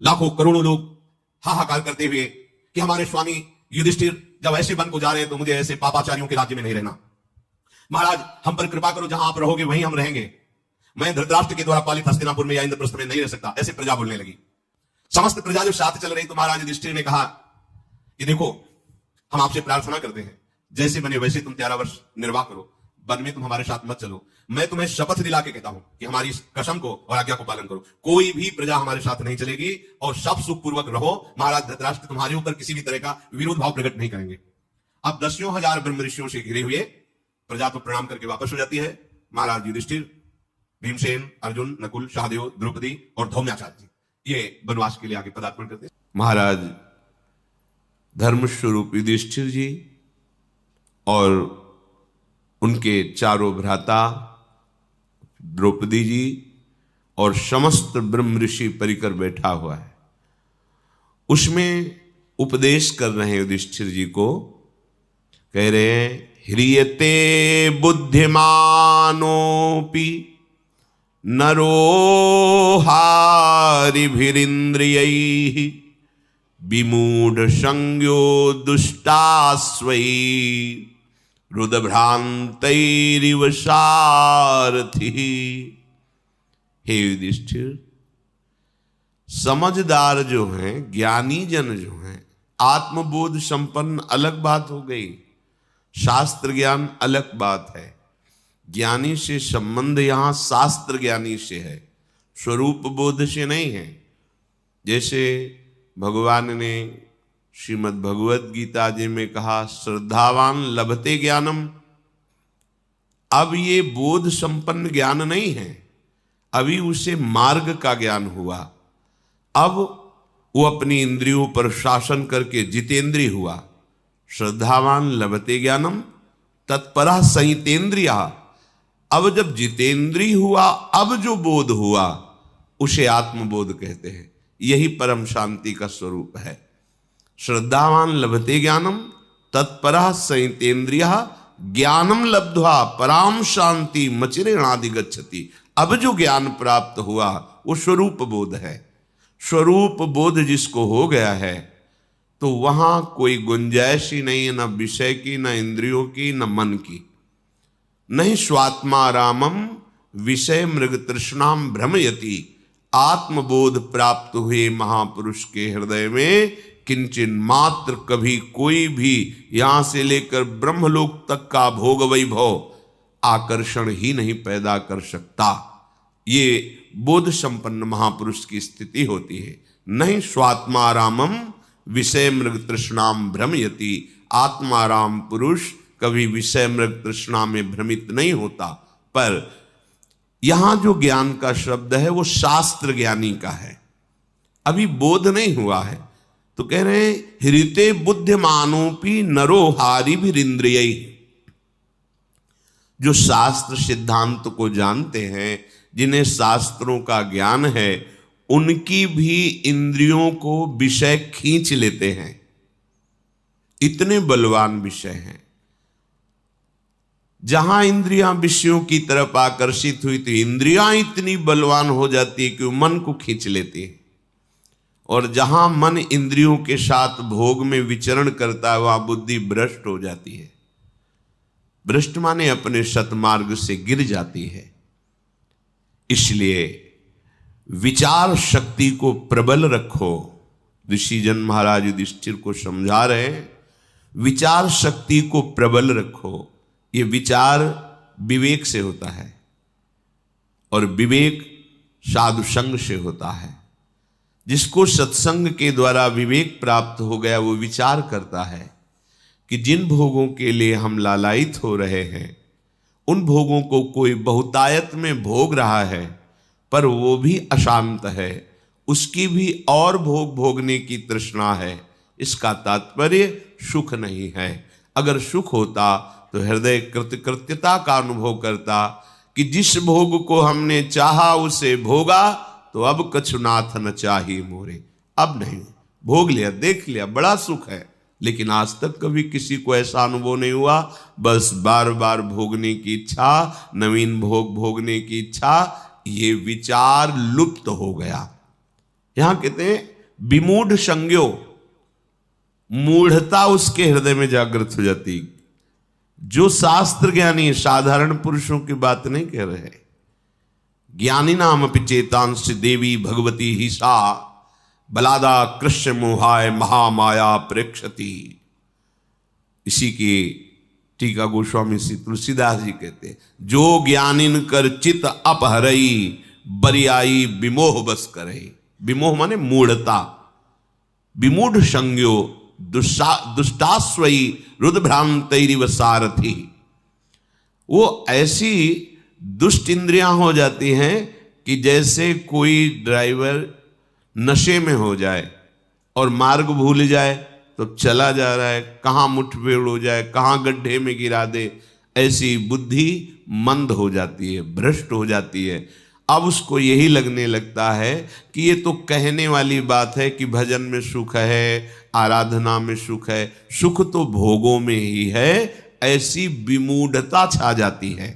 लाखों करोड़ों लोग हाहाकार करते हुए कि हमारे स्वामी युधिष्ठिर जब ऐसे वन को जा रहे हैं तो मुझे ऐसे पापाचारियों के राज्य में नहीं रहना। महाराज हम पर कृपा करो, जहां आप रहोगे वहीं हम रहेंगे। मैं धृतराष्ट्र के द्वारा पालित हस्तिनापुर में या इंद्रप्रस्थ में नहीं रह सकता। ऐसे प्रजा बोलने लगी। समस्त प्रजा जब साथ चल रही तो महाराज युधिष्ठिर ने कहा कि देखो, हम आपसे प्रार्थना करते हैं, जैसे बने वैसे तुम 13 वर्ष निर्वाह करो, वन में तुम हमारे साथ मत चलो। मैं तुम्हें शपथ दिला के कहता हूं कि हमारी इस कसम को और आज्ञा को पालन करो। कोई भी प्रजा हमारे साथ नहीं चलेगी और सब सुख पूर्वक रहो। महाराज धृतराष्ट्र तुम्हारे ऊपर किसी भी तरह का विरोध भाव प्रकट नहीं करेंगे। अब 10,000 ब्रह्म ऋषियों से घिरे हुए प्रजा तो प्रणाम करके वापस हो जाती है। महाराज युधिष्ठिर, भीमसेन, अर्जुन, नकुल, सहदेव, द्रौपदी और धौम्याचार्य जी ये वनवास के लिए आगे पदार्पण करते हैं। महाराज धर्म स्वरूप युधिष्ठिर जी और उनके चारों भ्राता द्रौपदी जी और समस्त ब्रह्म ऋषि परिकर बैठा हुआ है। उसमें उपदेश कर रहे हैं युधिष्ठिर जी को। कह रहे हैं, ह्रियते बुद्धिमानोपि नरो हारिभिरिन्द्रियैः विमूढ़ संज्ञो दुष्टास्वै रुदभ्रांतैरिव सारथि। हे युधिष्ठिर, समझदार जो हैं, ज्ञानी जन जो हैं, आत्मबोध संपन्न अलग बात हो गई, शास्त्र ज्ञान अलग बात है। ज्ञानी से संबंध यहां शास्त्र ज्ञानी से है, स्वरूप बोध से नहीं है। जैसे भगवान ने श्रीमद् भगवत गीता जी में कहा, श्रद्धावान लभते ज्ञानम। अब ये बोध संपन्न ज्ञान नहीं है, अभी उसे मार्ग का ज्ञान हुआ। अब वो अपनी इंद्रियों पर शासन करके जितेंद्रिय हुआ। श्रद्धावान लभते ज्ञानम तत्परः संयतेन्द्रिया। अब जब जितेंद्रिय हुआ, अब जो बोध हुआ उसे आत्मबोध कहते हैं। यही परम शांति का स्वरूप है। श्रद्धावान लभते ज्ञानम तत्परः संयतेन्द्रियः ज्ञानम लब्ध्वा पराम शांति मचिरेणादि गच्छति। अब जो ज्ञान प्राप्त हुआ वो स्वरूप बोध है। स्वरूप बोध जिसको हो गया है तो वहां कोई गुंजाइश ही नहीं है, न विषय की, न इंद्रियों की, न मन की। नहीं स्वात्मा रामम विषय मृग तृष्णाम भ्रमयति। आत्मबोध प्राप्त हुए महापुरुष के हृदय में किंचन मात्र कभी कोई भी यहां से लेकर ब्रह्मलोक तक का भोग वैभव आकर्षण ही नहीं पैदा कर सकता। ये बोध संपन्न महापुरुष की स्थिति होती है। नहीं स्वात्मारामम विषय मृग तृष्णाम भ्रमयति। आत्माराम पुरुष कभी विषय मृग तृष्णा में भ्रमित नहीं होता। पर यहां जो ज्ञान का शब्द है वो शास्त्र ज्ञानी का है, अभी बोध नहीं हुआ है। तो कह रहे हैं, हृते बुद्धिमानोपि नरो हारिभिरिन्द्रियैः। जो शास्त्र सिद्धांत को जानते हैं, जिन्हें शास्त्रों का ज्ञान है, उनकी भी इंद्रियों को विषय खींच लेते हैं। इतने बलवान विषय हैं। जहां इंद्रियां विषयों की तरफ आकर्षित हुई तो इंद्रियां इतनी बलवान हो जाती है कि वो मन को खींच लेती है। और जहां मन इंद्रियों के साथ भोग में विचरण करता है वहां बुद्धि भ्रष्ट हो जाती है। भ्रष्ट माने अपने सतमार्ग से गिर जाती है। इसलिए विचार शक्ति को प्रबल रखो। ऋषिजन महाराज युधिष्ठिर को समझा रहे हैं, विचार शक्ति को प्रबल रखो। ये विचार विवेक से होता है और विवेक साधु संग से होता है। जिसको सत्संग के द्वारा विवेक प्राप्त हो गया वो विचार करता है कि जिन भोगों के लिए हम लालायित हो रहे हैं उन भोगों को कोई बहुतायत में भोग रहा है, पर वो भी अशांत है, उसकी भी और भोग भोगने की तृष्णा है। इसका तात्पर्य सुख नहीं है। अगर सुख होता तो हृदय कृतकृत्यता का अनुभव करता कि जिस भोग को हमने चाहा उसे भोगा, तो अब कछुनाथ न चाही मोरे। अब नहीं, भोग लिया, देख लिया, बड़ा सुख है, लेकिन आज तक कभी किसी को ऐसा अनुभव नहीं हुआ। बस बार बार भोगने की इच्छा, नवीन भोग भोगने की इच्छा, ये विचार लुप्त हो गया। यहां कहते हैं विमूढ़ संज्ञो, मूढ़ता उसके हृदय में जागृत हो जाती। जो शास्त्र ज्ञानी साधारण पुरुषों की बात नहीं कह रहे, ज्ञानी नाम अपि चेतांश देवी भगवती ही सा बलादा कृष्ण मोहाय महामाया प्रेक्षति। इसी की टीका गोस्वामी श्री तुलसीदास जी कहते हैं, जो ज्ञानिन कर चित अपहरई बरियाई विमोह बस करे। विमोह माने मूढ़ता, विमूढ़ संज्ञो दुष्टास्वई रुद्भ्रांतैरिव सारथी। वो ऐसी दुष्ट इंद्रियां हो जाती हैं कि जैसे कोई ड्राइवर नशे में हो जाए और मार्ग भूल जाए तो चला जा रहा है, कहाँ मुठभेड़ हो जाए, कहाँ गड्ढे में गिरा दे, ऐसी बुद्धि मंद हो जाती है, भ्रष्ट हो जाती है। अब उसको यही लगने लगता है कि ये तो कहने वाली बात है कि भजन में सुख है, आराधना में सुख है, सुख तो भोगों में ही है, ऐसी विमूढ़ता छा जाती है।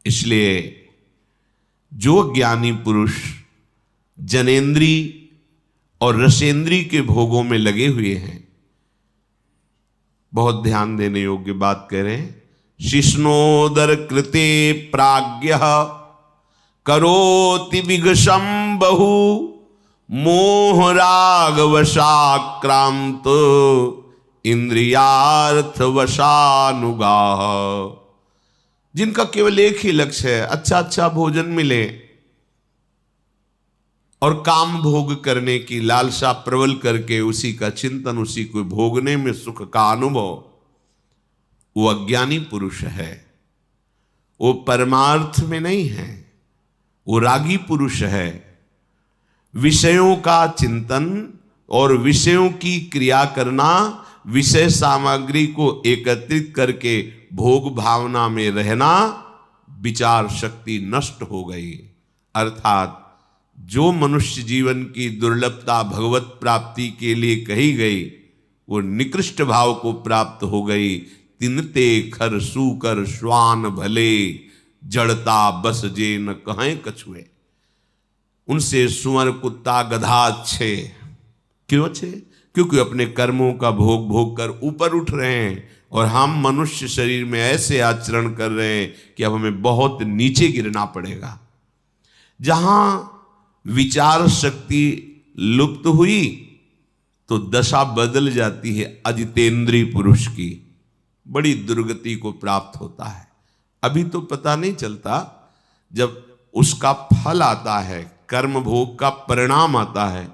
इसलिए जो ज्ञानी पुरुष जनेन्द्री और रसेंद्री के भोगों में लगे हुए हैं, बहुत ध्यान देने योग्य बात कह रहे हैं। शिष्णोदर कृते प्राज्ञ करोति विगशम बहु मोह राग वशाक्रांत इंद्रियार्थ वशानुगाह। जिनका केवल एक ही लक्ष्य है, अच्छा अच्छा भोजन मिले और काम भोग करने की लालसा प्रबल करके उसी का चिंतन, उसी को भोगने में सुख का अनुभव, वो अज्ञानी पुरुष है। वो परमार्थ में नहीं है, वो रागी पुरुष है। विषयों का चिंतन और विषयों की क्रिया करना, विषय सामग्री को एकत्रित करके भोग भावना में रहना, विचार शक्ति नष्ट हो गई। अर्थात जो मनुष्य जीवन की दुर्लभता भगवत प्राप्ति के लिए कही गई, वो निकृष्ट भाव को प्राप्त हो गई। तिनते खर सूकर श्वान भले, जड़ता बस जे न कहें कछुए। उनसे सुअर कुत्ता गधा अच्छे। क्यों अच्छे? क्योंकि अपने कर्मों का भोग भोग कर ऊपर उठ रहे हैं, और हम मनुष्य शरीर में ऐसे आचरण कर रहे हैं कि अब हमें बहुत नीचे गिरना पड़ेगा। जहां विचार शक्ति लुप्त हुई तो दशा बदल जाती है अजितेंद्रीय पुरुष की, बड़ी दुर्गति को प्राप्त होता है। अभी तो पता नहीं चलता, जब उसका फल आता है, कर्म भोग का परिणाम आता है,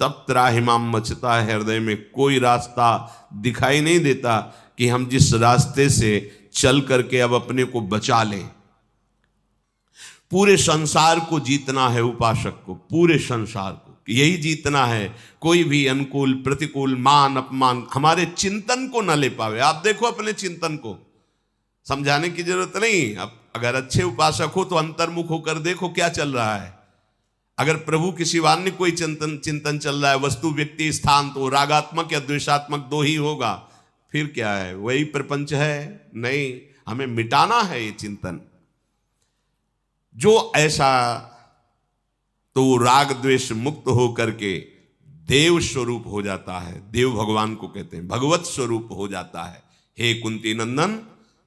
तब त्राहिमाम मचता है हृदय में। कोई रास्ता दिखाई नहीं देता कि हम जिस रास्ते से चल करके अब अपने को बचा लें। पूरे संसार को जीतना है उपासक को, पूरे संसार को यही जीतना है। कोई भी अनुकूल प्रतिकूल मान अपमान हमारे चिंतन को न ले पावे। आप देखो अपने चिंतन को, समझाने की जरूरत नहीं। अब अगर अच्छे उपासक हो तो अंतर्मुख होकर देखो क्या चल रहा है। अगर प्रभु के सिवान्य कोई चिंतन चल रहा है, वस्तु व्यक्ति स्थान, तो रागात्मक या द्वेषात्मक दो ही होगा। फिर क्या है? वही प्रपंच है? नहीं, हमें मिटाना है ये चिंतन। जो ऐसा, तो राग द्वेष मुक्त हो करके देव स्वरूप हो जाता है। देव भगवान को कहते हैं, भगवत स्वरूप हो जाता है। हे कुंती नंदन,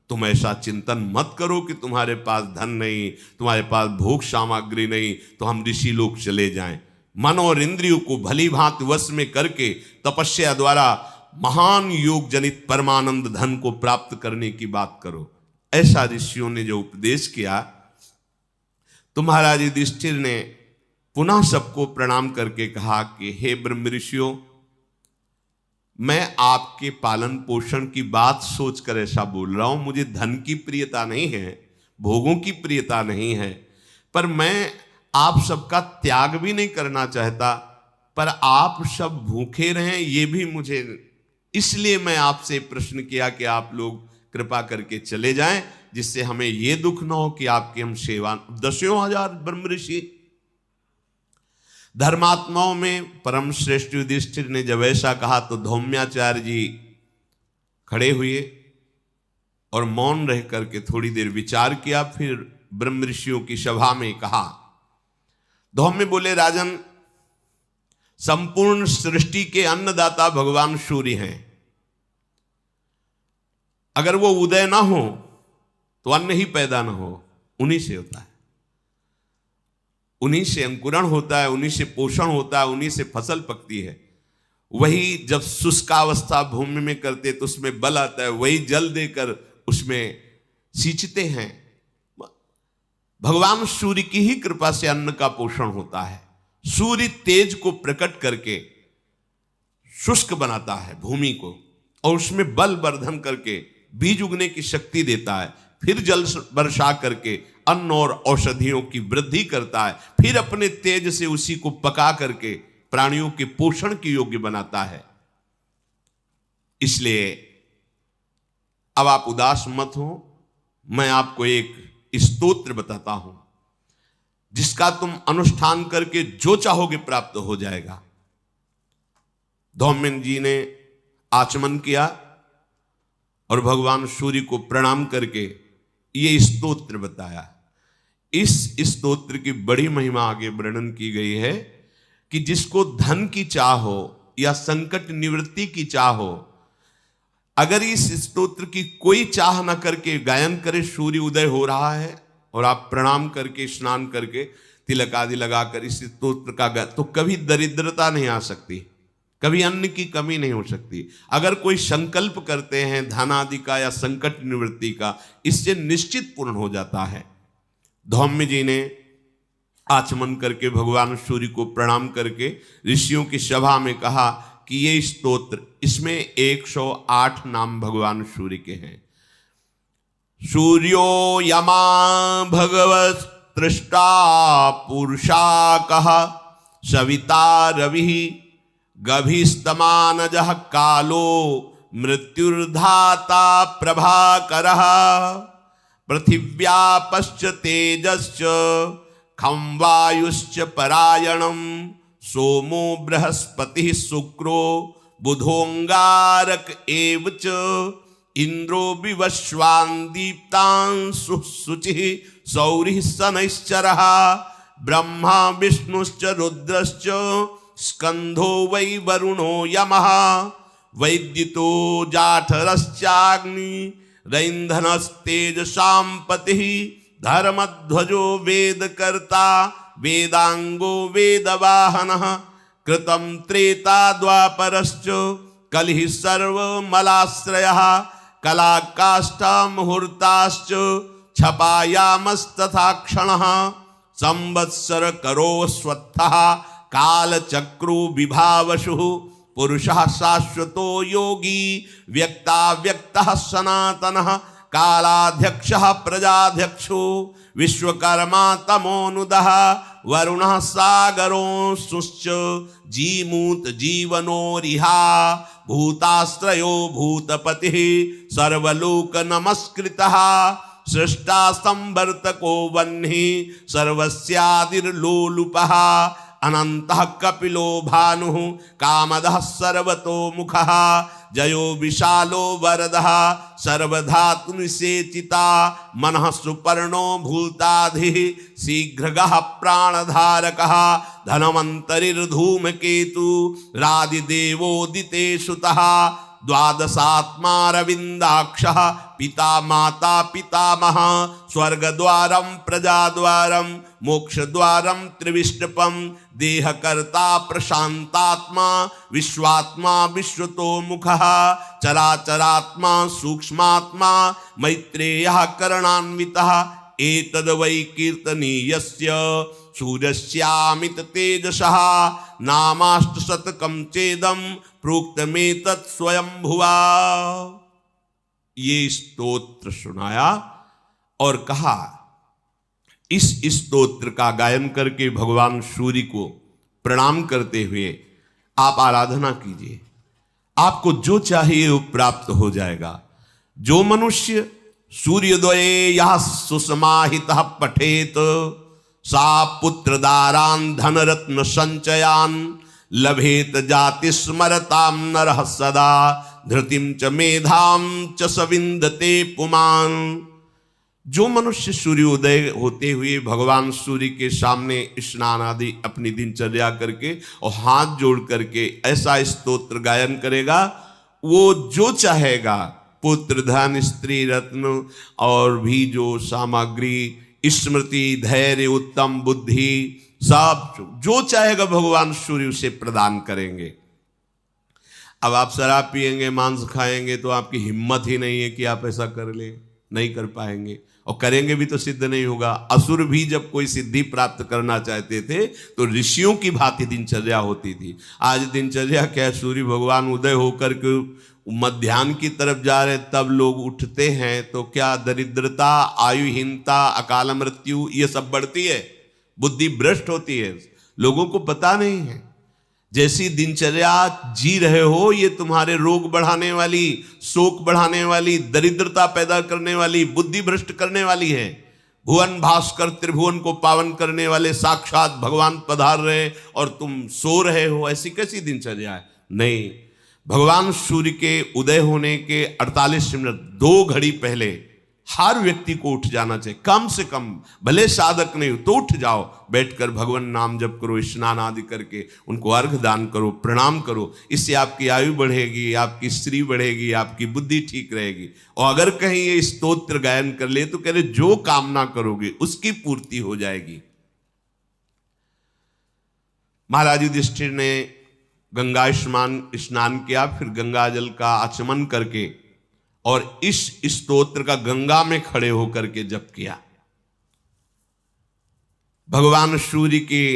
तुम ऐसा चिंतन मत करो कि तुम्हारे पास धन नहीं, तुम्हारे पास भोग सामग्री नहीं, तो हम ऋषि लोग चले जाएं। मन और इंद्रियों को भली भांति वश में करके तपस्या द्वारा महान योग जनित परमानंद धन को प्राप्त करने की बात करो। ऐसा ऋषियों ने जो उपदेश किया, तो महाराज युधिष्ठिर ने पुनः सबको प्रणाम करके कहा कि हे ब्रह्म ऋषियों, मैं आपके पालन पोषण की बात सोचकर ऐसा बोल रहा हूं। मुझे धन की प्रियता नहीं है, भोगों की प्रियता नहीं है, पर मैं आप सबका त्याग भी नहीं करना चाहता। पर आप सब भूखे रहें ये भी मुझे, इसलिए मैं आपसे प्रश्न किया कि आप लोग कृपा करके चले जाएं, जिससे हमें यह दुख न हो कि आपकी हम सेवा। 10,000 ब्रह्म ऋषि धर्मात्माओं में परम श्रेष्ठ युधिष्ठिर ने जब ऐसा कहा, तो धौम्याचार्य जी खड़े हुए और मौन रह करके थोड़ी देर विचार किया। फिर ब्रह्म ऋषियों की सभा में कहा, धौम्य बोले, राजन संपूर्ण सृष्टि के अन्नदाता भगवान सूर्य हैं। अगर वो उदय ना हो तो अन्न ही पैदा ना हो, उन्हीं से होता है, उन्हीं से अंकुरण होता है, उन्हीं से पोषण होता है, उन्हीं से फसल पकती है। वही जब शुष्कावस्था भूमि में करते तो उसमें बल आता है, वही जल देकर उसमें सींचते हैं। भगवान सूर्य की ही कृपा से अन्न का पोषण होता है। सूर्य तेज को प्रकट करके शुष्क बनाता है भूमि को, और उसमें बल वर्धन करके बीज उगने की शक्ति देता है, फिर जल वर्षा करके अन्न और औषधियों की वृद्धि करता है, फिर अपने तेज से उसी को पका करके प्राणियों के पोषण के योग्य बनाता है। इसलिए अब आप उदास मत हो, मैं आपको एक स्तोत्र बताता हूं जिसका तुम अनुष्ठान करके जो चाहोगे प्राप्त हो जाएगा। धौम्यन जी ने आचमन किया और भगवान सूर्य को प्रणाम करके ये स्तोत्र बताया। इस स्तोत्र की बड़ी महिमा आगे वर्णन की गई है कि जिसको धन की चाह हो या संकट निवृत्ति की चाह हो, अगर इस स्तोत्र की कोई चाह न करके गायन करे, सूर्य उदय हो रहा है और आप प्रणाम करके स्नान करके तिलक आदि लगाकर इस स्तोत्र का गाय, तो कभी दरिद्रता नहीं आ सकती, कभी अन्न की कमी नहीं हो सकती। अगर कोई संकल्प करते हैं धन आदि का या संकट निवृत्ति का, इससे निश्चित पूर्ण हो जाता है। धौम्य जी ने आचमन करके भगवान सूर्य को प्रणाम करके ऋषियों की सभा में कहा कि ये स्तोत्र, इसमें 108 नाम भगवान सूर्य के हैं। सूर्यो यमा भगवत तृष्टा पुरुषाकः सविता रवि गभीस्तमानजः कालो मृत्युर्धाता प्रभाकरः पृथिव्यापश्च तेजश्च खं वायुश्च परायणं सोमो बृहस्पतिः शुक्रो बुधोंगारक एव च इंद्रो विवस्वान् दीप्तांशुः शुचिः सौरिः शनैश्चरः ब्रह्मा विष्णुश्च रुद्रश्च स्कंधो वै वरुणो यमः वैद्युतो जाठरश्चाग्नि रैन्धनस्तेजसां पतिः धर्मध्वजो वेदकर्ता वेदांगो वेदवाहनः कृतं त्रेता द्वापरश्च कलिः सर्वमलाश्रयः कलाकाष्ठा मुहूर्ताश्च छपायामस्तथा क्षणः संवत्सर करो स्वत्थः कालचक्रो विभावशुः पुरुषः शाश्वतो योगी व्यक्ता व्यक्तः सनातनः कालाध्यक्षः प्रजाध्यक्षो विश्वकर्मा तमोनुदः वरुणः सागरोऽंशुश्च जीमूत जीवनोरिहा भूताश्रयो भूतपतिः सर्वलोक नमस्कृतः सृष्टा संवर्तको वह्निः सर्वस्यादिर्लोलुपः अनन्तः कपिलो भानुः कामदः सर्वतोमुखः जयो विशालो वरदः सर्वधातुनिषेचिता मनः सुपर्णो भूताधिः शीघ्रगः प्राणधारकः धनवन्तरिर्धूमकेतु रादिदेवोदिते सुतः द्वादशात्मा रविन्दाक्षः पिता माता पितामह स्वर्गद्वारं प्रजाद्वारं मोक्षद्वारं त्रिविष्टपं देहकर्ता प्रशान्तात्मा विश्वात्मा विश्वतोमुखः चराचरात्मा सूक्ष्मात्मा मैत्रेयः करणान्वितः एतद् वै कीर्तनीयस्य सूर्यस्यामित तेजसः नामाष्टशतकं चेदं प्रोक्तमेतत् स्वयंभुवा। ये स्तोत्र सुनाया और कहा इस स्तोत्र का गायन करके भगवान सूर्य को प्रणाम करते हुए आप आराधना कीजिए, आपको जो चाहिए वो प्राप्त हो जाएगा। जो मनुष्य सूर्योदये यः सुसमाहितः पठेत सा पुत्रदारान् धनरत्न संचयान् लभेत जाति स्मरतां नरः सदा धृतिं च मेधां च स विन्दते पुमान्। जो मनुष्य सूर्योदय होते हुए भगवान सूर्य के सामने स्नान आदि अपनी दिनचर्या करके और हाथ जोड़ करके ऐसा स्तोत्र गायन करेगा, वो जो चाहेगा पुत्र धन स्त्री रत्न और भी जो सामग्री स्मृति धैर्य उत्तम बुद्धि सब जो चाहेगा भगवान सूर्य उसे प्रदान करेंगे। अब आप शराब पिएंगे मांस खाएंगे तो आपकी हिम्मत ही नहीं है कि आप ऐसा कर ले, नहीं कर पाएंगे, और करेंगे भी तो सिद्ध नहीं होगा। असुर भी जब कोई सिद्धि प्राप्त करना चाहते थे तो ऋषियों की भांति दिनचर्या होती थी। आज दिनचर्या क्या, सूर्य भगवान उदय होकर के मध्याह्न की तरफ जा रहे तब लोग उठते हैं तो क्या दरिद्रता आयुहीनता अकाल मृत्यु ये सब बढ़ती है, बुद्धि भ्रष्ट होती है, लोगों को पता नहीं है। जैसी दिनचर्या जी रहे हो ये तुम्हारे रोग बढ़ाने वाली, शोक बढ़ाने वाली, दरिद्रता पैदा करने वाली, बुद्धि भ्रष्ट करने वाली है। भुवन भास्कर त्रिभुवन को पावन करने वाले साक्षात भगवान पधार रहे और तुम सो रहे हो, ऐसी कैसी दिनचर्या है? नहीं, भगवान सूर्य के उदय होने के 48 मिनट 2 घड़ी पहले हर व्यक्ति को उठ जाना चाहिए, कम से कम, भले साधक नहीं हो तो उठ जाओ, बैठकर भगवान नाम जप करो, स्नान आदि करके उनको अर्घ दान करो, प्रणाम करो। इससे आपकी आयु बढ़ेगी, आपकी स्त्री बढ़ेगी, आपकी बुद्धि ठीक रहेगी। और अगर कहीं ये स्तोत्र गायन कर ले तो कह रहे जो कामना करोगे उसकी पूर्ति हो जाएगी। महाराज युधिष्ठिर ने गंगा स्नान किया, फिर गंगा जल का आचमन करके और इस स्तोत्र का गंगा में खड़े होकर के जप किया। भगवान सूर्य की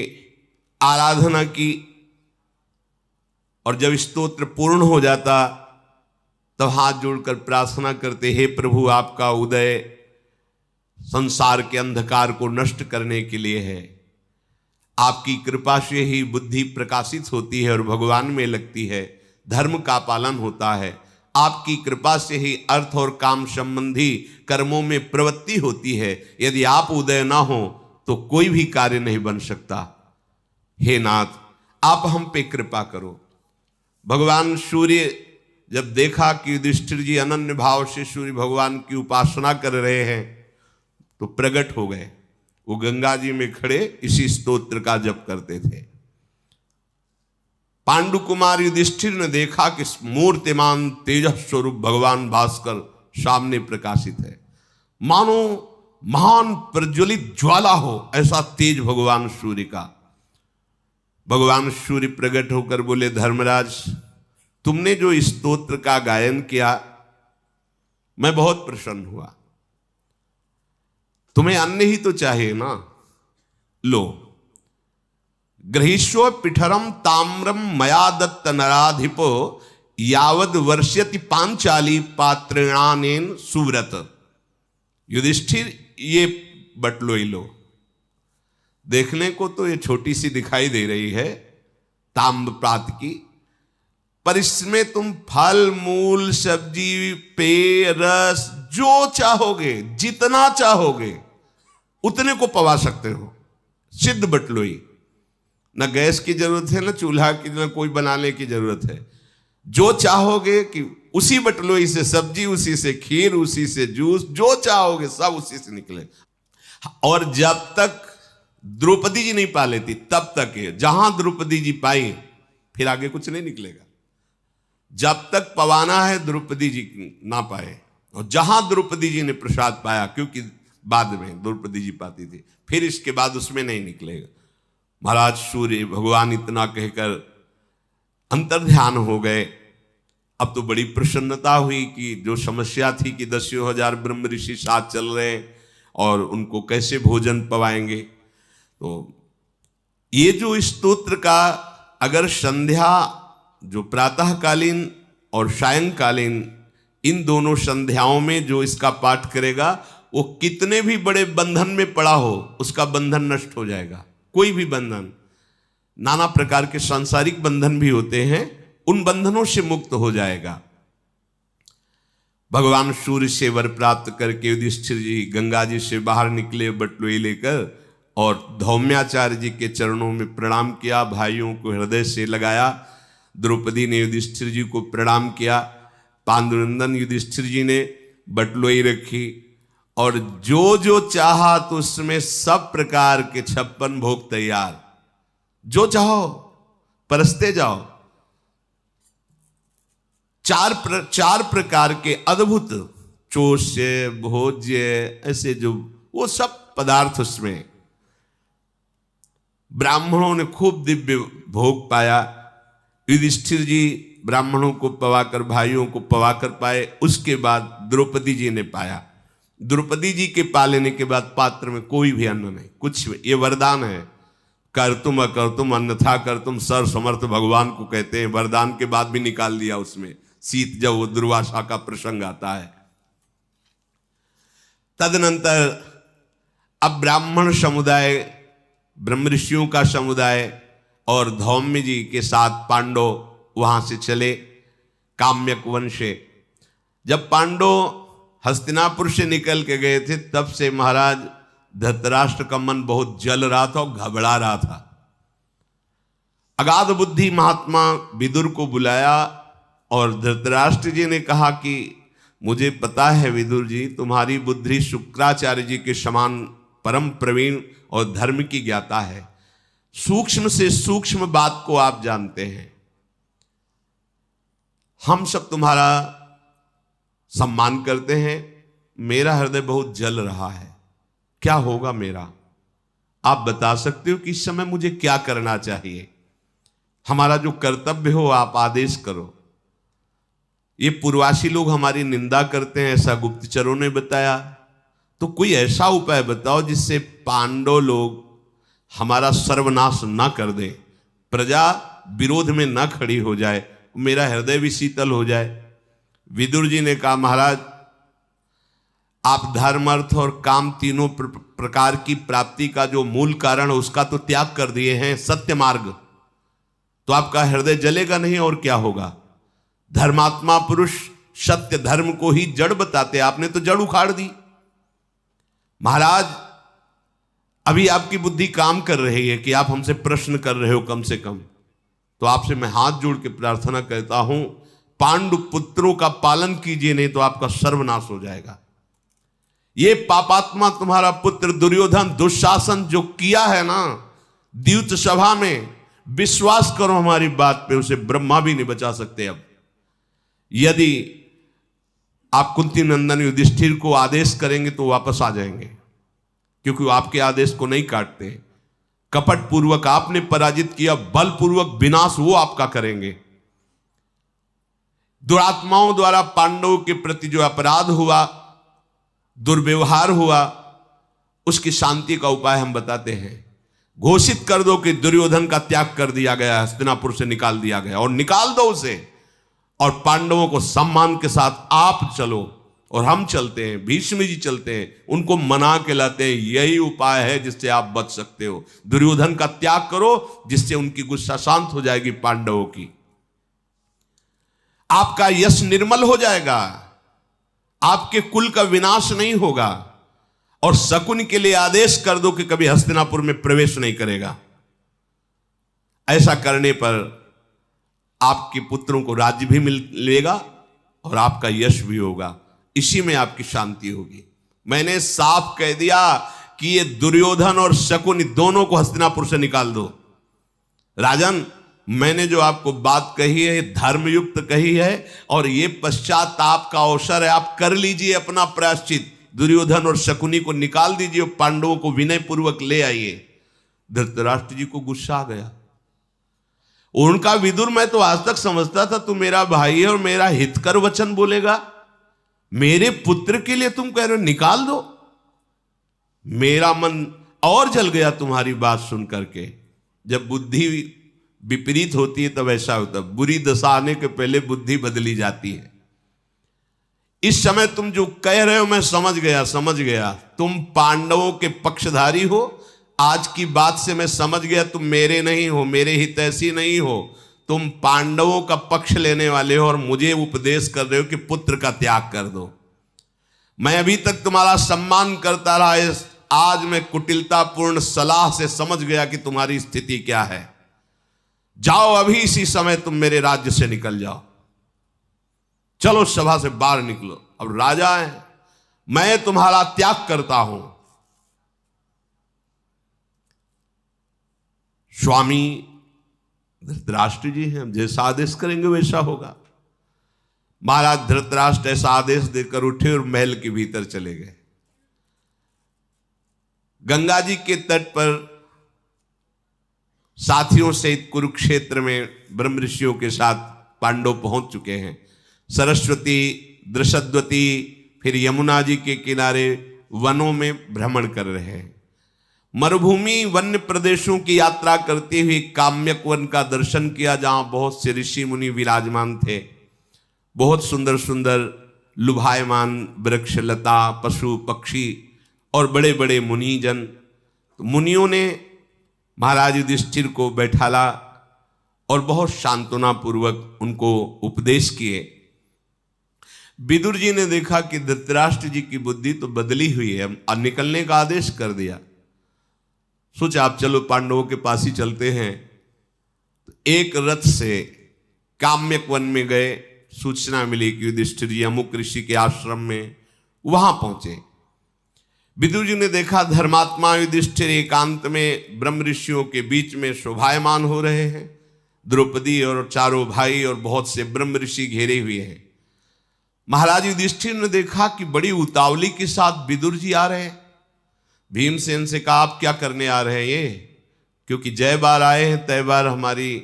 आराधना की और जब स्तोत्र पूर्ण हो जाता तब हाथ जोड़कर प्रार्थना करते, हे प्रभु आपका उदय संसार के अंधकार को नष्ट करने के लिए है, आपकी कृपा से ही बुद्धि प्रकाशित होती है और भगवान में लगती है, धर्म का पालन होता है, आपकी कृपा से ही अर्थ और काम संबंधी कर्मों में प्रवृत्ति होती है, यदि आप उदय ना हो तो कोई भी कार्य नहीं बन सकता। हे नाथ आप हम पे कृपा करो। भगवान सूर्य जब देखा कि युधिष्ठिर जी अनन्य भाव से सूर्य भगवान की उपासना कर रहे हैं तो प्रकट हो गए। वो गंगा जी में खड़े इसी स्तोत्र का जप करते थे। पांडु कुमार युधिष्ठिर ने देखा कि मूर्तिमान तेजस स्वरूप भगवान भास्कर सामने प्रकाशित है, मानो महान प्रज्वलित ज्वाला हो, ऐसा तेज भगवान सूर्य का। भगवान सूर्य प्रकट होकर बोले, धर्मराज तुमने जो इस स्तोत्र का गायन किया मैं बहुत प्रसन्न हुआ, तुम्हें अन्न ही तो चाहिए ना, लो गृहीष्व पिठरम ताम्रम मया दत्त नराधिपो यावद वर्ष्यति पांचाली पात्रेणानेन सुव्रत। युधिष्ठिर ये बटलोई लो। देखने को तो ये छोटी सी दिखाई दे रही है ताम्र प्रात की, पर इसमें तुम फल मूल सब्जी पेय रस जो चाहोगे जितना चाहोगे उतने को पवा सकते हो। सिद्ध बटलोई, ना गैस की जरूरत है, ना चूल्हा की, ना कोई बनाने की जरूरत है। जो चाहोगे कि उसी बटलोई से सब्जी, उसी से खीर, उसी से जूस, जो चाहोगे सब उसी से निकले। और जब तक द्रौपदी जी नहीं पा लेती तब तक है, जहां द्रौपदी जी पाई फिर आगे कुछ नहीं निकलेगा। जब तक पवाना है द्रौपदी जी ना पाए, और जहां द्रौपदी जी ने प्रसाद पाया, क्योंकि बाद में द्रौपदी जी पाती थी, फिर इसके बाद उसमें नहीं निकलेगा। महाराज सूर्य भगवान इतना कहकर अंतर्ध्यान हो गए। अब तो बड़ी प्रसन्नता हुई कि जो समस्या थी कि 10,000 ब्रह्म ऋषि साथ चल रहे हैं और उनको कैसे भोजन पवाएंगे, तो ये जो स्तोत्र का अगर संध्या जो प्रातःकालीन और सायंकालीन इन दोनों संध्याओं में जो इसका पाठ करेगा, वो कितने भी बड़े बंधन में पड़ा हो उसका बंधन नष्ट हो जाएगा। कोई भी बंधन, नाना प्रकार के सांसारिक बंधन भी होते हैं, उन बंधनों से मुक्त हो जाएगा। भगवान सूर्य से वर प्राप्त करके युधिष्ठिर जी गंगा जी से बाहर निकले बटलोई लेकर, और धौम्याचार्य जी के चरणों में प्रणाम किया, भाइयों को हृदय से लगाया। द्रौपदी ने युधिष्ठिर जी को प्रणाम किया। पांडुनंदन युधिष्ठिर जी ने बटलोई रखी और जो जो चाहा तो उसमें सब प्रकार के 56 भोग तैयार, जो चाहो परसते जाओ। चार प्रकार के अद्भुत चोष्य भोज्य ऐसे जो वो सब पदार्थ उसमें। ब्राह्मणों ने खूब दिव्य भोग पाया। युधिष्ठिर जी ब्राह्मणों को पवाकर, भाइयों को पवाकर पाए। उसके बाद द्रौपदी जी ने पाया। द्रौपदी जी के पा लेने के बाद पात्र में कोई भी अन्न नहीं, कुछ भी। ये वरदान है, कर तुम अकर तुम अन्यथा कर तुम, सर्व समर्थ भगवान को कहते हैं। वरदान के बाद भी निकाल दिया उसमें शीत, जब वो दुर्वासा का प्रसंग आता है। तदनंतर अब ब्राह्मण समुदाय, ब्रह्म ऋषियों का समुदाय और धौम्य जी के साथ पांडव वहां से चले काम्यक वंशे। जब पांडव हस्तिनापुर से निकल के गए थे, तब से महाराज धृतराष्ट्र का मन बहुत जल रहा था और घबरा रहा था। अगाध बुद्धि महात्मा विदुर को बुलाया और धृतराष्ट्र जी ने कहा कि मुझे पता है विदुर जी, तुम्हारी बुद्धि शुक्राचार्य जी के समान परम प्रवीण और धर्म की ज्ञाता है। सूक्ष्म से सूक्ष्म बात को आप जानते हैं। हम सब तुम्हारा सम्मान करते हैं। मेरा हृदय बहुत जल रहा है, क्या होगा मेरा? आप बता सकते हो कि इस समय मुझे क्या करना चाहिए? हमारा जो कर्तव्य हो आप आदेश करो। ये पूर्वासी लोग हमारी निंदा करते हैं, ऐसा गुप्तचरों ने बताया। तो कोई ऐसा उपाय बताओ जिससे पांडव लोग हमारा सर्वनाश ना कर दें, प्रजा विरोध में ना खड़ी हो जाए, मेरा हृदय भी शीतल हो जाए। विदुर जी ने कहा, महाराज आप धर्म अर्थ और काम तीनों प्रकार की प्राप्ति का जो मूल कारण है उसका तो त्याग कर दिए हैं, सत्य मार्ग, तो आपका हृदय जलेगा नहीं और क्या होगा? धर्मात्मा पुरुष सत्य धर्म को ही जड़ बताते, आपने तो जड़ उखाड़ दी। महाराज अभी आपकी बुद्धि काम कर रही है कि आप हमसे प्रश्न कर रहे हो कम से कम, तो आपसे मैं हाथ जोड़ के प्रार्थना करता हूं, पांडु पुत्रों का पालन कीजिए, नहीं तो आपका सर्वनाश हो जाएगा। ये पापात्मा तुम्हारा पुत्र दुर्योधन दुशासन जो किया है ना द्यूत सभा में, विश्वास करो हमारी बात पे, उसे ब्रह्मा भी नहीं बचा सकते। अब यदि आप कुंती नंदन युधिष्ठिर को आदेश करेंगे तो वापस आ जाएंगे, क्योंकि वो आपके आदेश को नहीं काटते। कपट पूर्वक आपने पराजित किया, बलपूर्वक विनाश वो आपका करेंगे। दुरात्माओं द्वारा पांडवों के प्रति जो अपराध हुआ, दुर्व्यवहार हुआ, उसकी शांति का उपाय हम बताते हैं। घोषित कर दो कि दुर्योधन का त्याग कर दिया गया, हस्तिनापुर से निकाल दिया गया, और निकाल दो उसे, और पांडवों को सम्मान के साथ आप चलो और हम चलते हैं, भीष्म जी चलते हैं, उनको मना के लाते हैं। यही उपाय है जिससे आप बच सकते हो। दुर्योधन का त्याग करो, जिससे उनकी गुस्सा शांत हो जाएगी पांडवों की, आपका यश निर्मल हो जाएगा, आपके कुल का विनाश नहीं होगा। और शकुन के लिए आदेश कर दो कि कभी हस्तिनापुर में प्रवेश नहीं करेगा। ऐसा करने पर आपके पुत्रों को राज्य भी मिलेगा और आपका यश भी होगा, इसी में आपकी शांति होगी। मैंने साफ कह दिया कि ये दुर्योधन और शकुन दोनों को हस्तिनापुर से निकाल दो। राजन, मैंने जो आपको बात कही है धर्मयुक्त कही है, और ये पश्चाताप का अवसर है, आप कर लीजिए अपना प्रायश्चित। दुर्योधन और शकुनी को निकाल दीजिए, पांडवों को विनय पूर्वक ले आइए। धृतराष्ट्र जी को गुस्सा आ गया। उनका विदुर मैं तो आज तक समझता था तू मेरा भाई है और मेरा हितकर वचन बोलेगा, मेरे पुत्र के लिए तुम कह रहे हो निकाल दो। मेरा मन और जल गया तुम्हारी बात सुन करके। जब बुद्धि विपरीत होती है तब ऐसा होता है, बुरी दशा आने के पहले बुद्धि बदली जाती है। इस समय तुम जो कह रहे हो मैं समझ गया, तुम पांडवों के पक्षधारी हो। आज की बात से मैं समझ गया तुम मेरे नहीं हो, मेरे हितैषी नहीं हो, तुम पांडवों का पक्ष लेने वाले हो और मुझे उपदेश कर रहे हो कि पुत्र का त्याग कर दो। मैं अभी तक तुम्हारा सम्मान करता रहा, आज मैं कुटिलतापूर्ण सलाह से समझ गया कि तुम्हारी स्थिति क्या है। जाओ अभी इसी समय तुम मेरे राज्य से निकल जाओ, चलो सभा से बाहर निकलो। अब राजा है, मैं तुम्हारा त्याग करता हूं। स्वामी धृतराष्ट्र जी हैं, जैसा आदेश करेंगे वैसा होगा। महाराज धृतराष्ट्र ऐसा आदेश देकर उठे और महल के भीतर चले गए। गंगा जी के तट पर साथियों सहित कुरुक्षेत्र में ब्रह्म ऋषियों के साथ पांडव पहुंच चुके हैं। सरस्वती, दृषद्वती, फिर यमुना जी के किनारे वनों में भ्रमण कर रहे हैं। मरुभूमि वन्य प्रदेशों की यात्रा करते हुए काम्यक वन का दर्शन किया, जहां बहुत से ऋषि मुनि विराजमान थे। बहुत सुंदर सुंदर लुभायमान वृक्ष, लता, पशु पक्षी और बड़े बड़े मुनिजन। तो मुनियों ने महाराज युधिष्ठिर को बैठाला और बहुत सांत्वना पूर्वक उनको उपदेश किए। विदुर जी ने देखा कि धृतराष्ट्र जी की बुद्धि तो बदली हुई है, अब निकलने का आदेश कर दिया। सोचा आप चलो पांडवों के पास ही चलते हैं। एक रथ से काम्यक वन में गए। सूचना मिली कि युधिष्ठिर जी अमुक ऋषि के आश्रम में, वहां पहुंचे। विदुर जी ने देखा धर्मात्मा युधिष्ठिर एकांत में ब्रह्म ऋषियों के बीच में शोभायमान हो रहे हैं। द्रौपदी और चारों भाई और बहुत से ब्रह्म ऋषि घेरे हुए हैं। महाराज युधिष्ठिर ने देखा कि बड़ी उतावली के साथ विदुर जी आ रहे हैं। भीमसेन से कहा आप क्या करने आ रहे हैं ये, क्योंकि जय बार आए हैं तय बार हमारी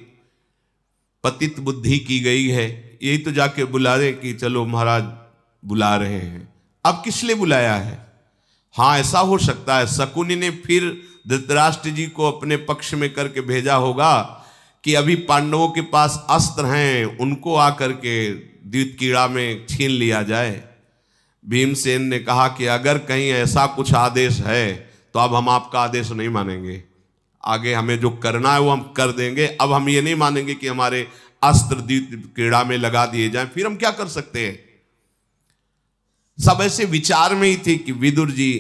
पतित बुद्धि की गई है। यही तो जाके बुला रहे कि चलो महाराज बुला रहे हैं, अब किस लिए बुलाया है। हाँ ऐसा हो सकता है शकुनी ने फिर धृतराष्ट्र जी को अपने पक्ष में करके भेजा होगा कि अभी पांडवों के पास अस्त्र हैं, उनको आकर के द्वितकीड़ा में छीन लिया जाए। भीमसेन ने कहा कि अगर कहीं ऐसा कुछ आदेश है तो अब हम आपका आदेश नहीं मानेंगे, आगे हमें जो करना है वो हम कर देंगे। अब हम ये नहीं मानेंगे कि हमारे अस्त्र द्वितकीड़ा में लगा दिए जाएं, फिर हम क्या कर सकते हैं। सब ऐसे विचार में ही थे कि विदुर जी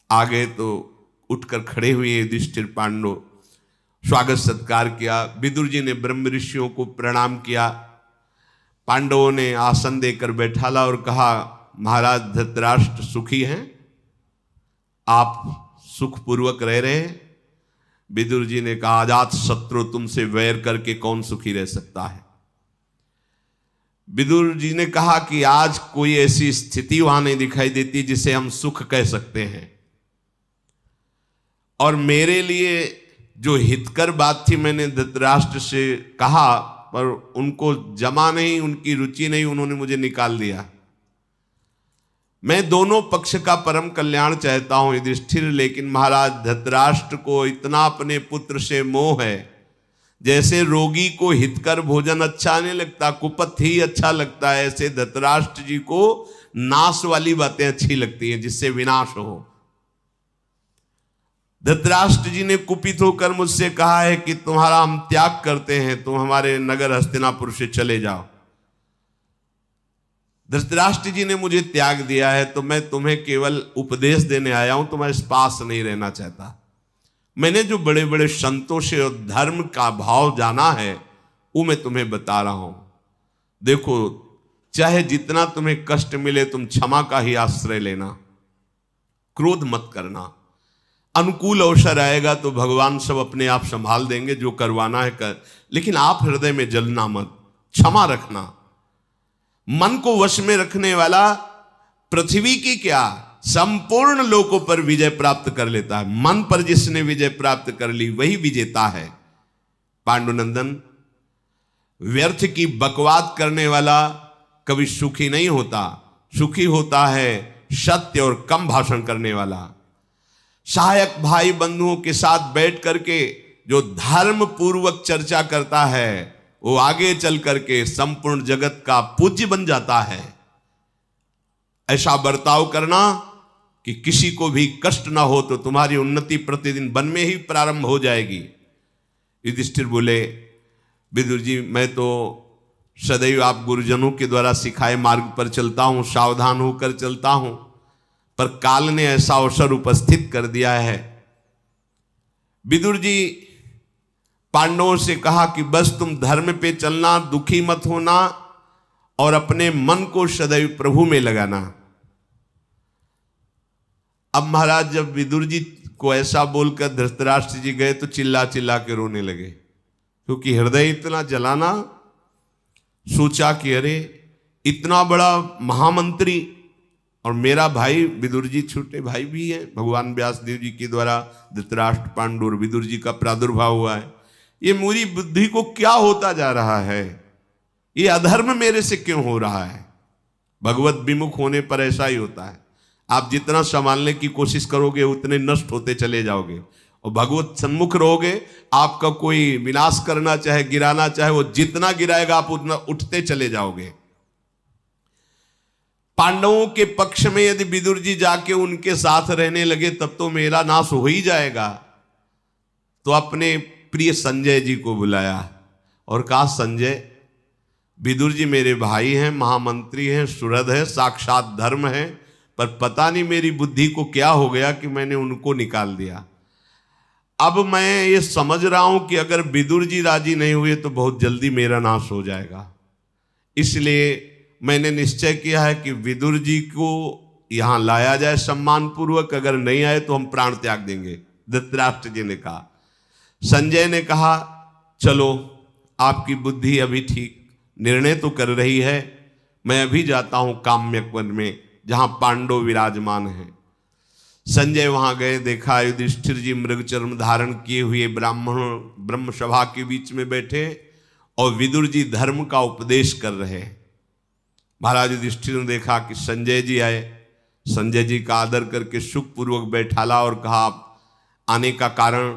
आ गए तो उठकर खड़े हुए। युधिष्ठिर पांडव स्वागत सत्कार किया। विदुर जी ने ब्रह्म ऋषियों को प्रणाम किया। पांडवों ने आसन देकर बैठाला और कहा महाराज धृतराष्ट्र सुखी हैं, आप सुखपूर्वक रह रहे हैं। विदुर जी ने कहा अजात शत्रु तुमसे वैर करके कौन सुखी रह सकता है। विदुर जी ने कहा कि आज कोई ऐसी स्थिति वहां नहीं दिखाई देती जिसे हम सुख कह सकते हैं, और मेरे लिए जो हितकर बात थी मैंने धृतराष्ट्र से कहा, पर उनको जमा नहीं, उनकी रुचि नहीं, उन्होंने मुझे निकाल दिया। मैं दोनों पक्ष का परम कल्याण चाहता हूं युधिष्ठिर, लेकिन महाराज धृतराष्ट्र को इतना अपने पुत्र से मोह है, जैसे रोगी को हितकर भोजन अच्छा नहीं लगता, कुपथ ही अच्छा लगता है, ऐसे धृतराष्ट्र जी को नाश वाली बातें अच्छी लगती हैं जिससे विनाश हो। धृतराष्ट्र जी ने कुपित होकर मुझसे कहा है कि तुम्हारा हम त्याग करते हैं, तुम हमारे नगर हस्तिनापुर से चले जाओ। धृतराष्ट्र जी ने मुझे त्याग दिया है तो मैं तुम्हें केवल उपदेश देने आया हूं, तुम्हारे पास नहीं रहना चाहता। मैंने जो बड़े बड़े संतों से और धर्म का भाव जाना है वो मैं तुम्हें बता रहा हूं। देखो चाहे जितना तुम्हें कष्ट मिले तुम क्षमा का ही आश्रय लेना, क्रोध मत करना। अनुकूल अवसर आएगा तो भगवान सब अपने आप संभाल देंगे, जो करवाना है कर, लेकिन आप हृदय में जलना मत, क्षमा रखना। मन को वश में रखने वाला पृथ्वी की क्या संपूर्ण लोकों पर विजय प्राप्त कर लेता है। मन पर जिसने विजय प्राप्त कर ली वही विजेता है। पांडुनंदन, व्यर्थ की बकवाद करने वाला कभी सुखी नहीं होता, सुखी होता है सत्य और कम भाषण करने वाला। सहायक भाई बंधुओं के साथ बैठ करके जो धर्म पूर्वक चर्चा करता है वो आगे चल करके संपूर्ण जगत का पूज्य बन जाता है। ऐसा बर्ताव करना कि किसी को भी कष्ट ना हो, तो तुम्हारी उन्नति प्रतिदिन वन में ही प्रारंभ हो जाएगी। युधिष्ठिर बोले विदुर जी मैं तो सदैव आप गुरुजनों के द्वारा सिखाए मार्ग पर चलता हूं, सावधान होकर चलता हूं, पर काल ने ऐसा अवसर उपस्थित कर दिया है। विदुर जी पांडवों से कहा कि बस तुम धर्म पे चलना, दुखी मत होना और अपने मन को सदैव प्रभु में लगाना। अब महाराज जब विदुर जी को ऐसा बोलकर धृतराष्ट्र जी गए तो चिल्ला चिल्ला के रोने लगे, क्योंकि हृदय इतना जलाना। सोचा कि अरे इतना बड़ा महामंत्री और मेरा भाई विदुर जी छोटे भाई भी हैं, भगवान व्यासदेव जी के द्वारा धृतराष्ट्र, पांडु और विदुर जी का प्रादुर्भाव हुआ है। ये मेरी बुद्धि को क्या होता जा रहा है, ये अधर्म मेरे से क्यों हो रहा है। भगवत विमुख होने पर ऐसा ही होता है, आप जितना संभालने की कोशिश करोगे उतने नष्ट होते चले जाओगे, और भगवत सन्मुख रहोगे, आपका कोई विनाश करना चाहे, गिराना चाहे, वो जितना गिराएगा आप उतना उठते चले जाओगे। पांडवों के पक्ष में यदि विदुर जी जाके उनके साथ रहने लगे तब तो मेरा नाश हो ही जाएगा। तो अपने प्रिय संजय जी को बुलाया और कहा, संजय, विदुर जी मेरे भाई हैं, महामंत्री हैं, सुहृद है, साक्षात धर्म है, पर पता नहीं मेरी बुद्धि को क्या हो गया कि मैंने उनको निकाल दिया। अब मैं ये समझ रहा हूं कि अगर विदुर जी राजी नहीं हुए तो बहुत जल्दी मेरा नाश हो जाएगा। इसलिए मैंने निश्चय किया है कि विदुर जी को यहां लाया जाए सम्मान पूर्वक, अगर नहीं आए तो हम प्राण त्याग देंगे। धृतराष्ट्र जी ने कहा। संजय ने कहा, चलो आपकी बुद्धि अभी ठीक निर्णय तो कर रही है, मैं अभी जाता हूं काम्यक वन में जहां पांडव विराजमान हैं। संजय वहां गए, देखा युधिष्ठिर जी मृगचर्म धारण किए हुए ब्राह्मण ब्रह्म सभा के बीच में बैठे और विदुर जी धर्म का उपदेश कर रहे। महाराज युधिष्ठिर ने देखा कि संजय जी आए, संजय जी का आदर करके सुखपूर्वक बैठाला और कहा, आने का कारण,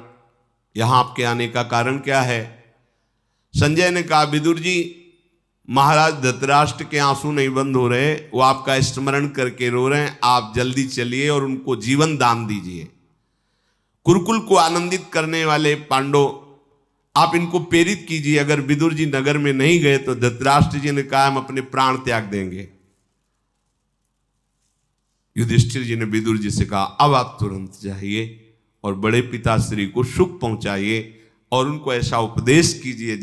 यहां आपके आने का कारण क्या है। संजय ने कहा, विदुर जी, महाराज धृतराष्ट्र के आंसू नहीं बंद हो रहे, वो आपका स्मरण करके रो रहे हैं, आप जल्दी चलिए और उनको जीवन दान दीजिए। कुरुकुल को आनंदित करने वाले पांडव, आप इनको प्रेरित कीजिए। अगर विदुर जी नगर में नहीं गए तो धृतराष्ट्र जी ने कहा हम अपने प्राण त्याग देंगे। युधिष्ठिर जी ने विदुर जी से कहा, अब आप तुरंत जाइए और बड़े पिताश्री को सुख पहुंचाइए और उनको ऐसा उपदेश कीजिए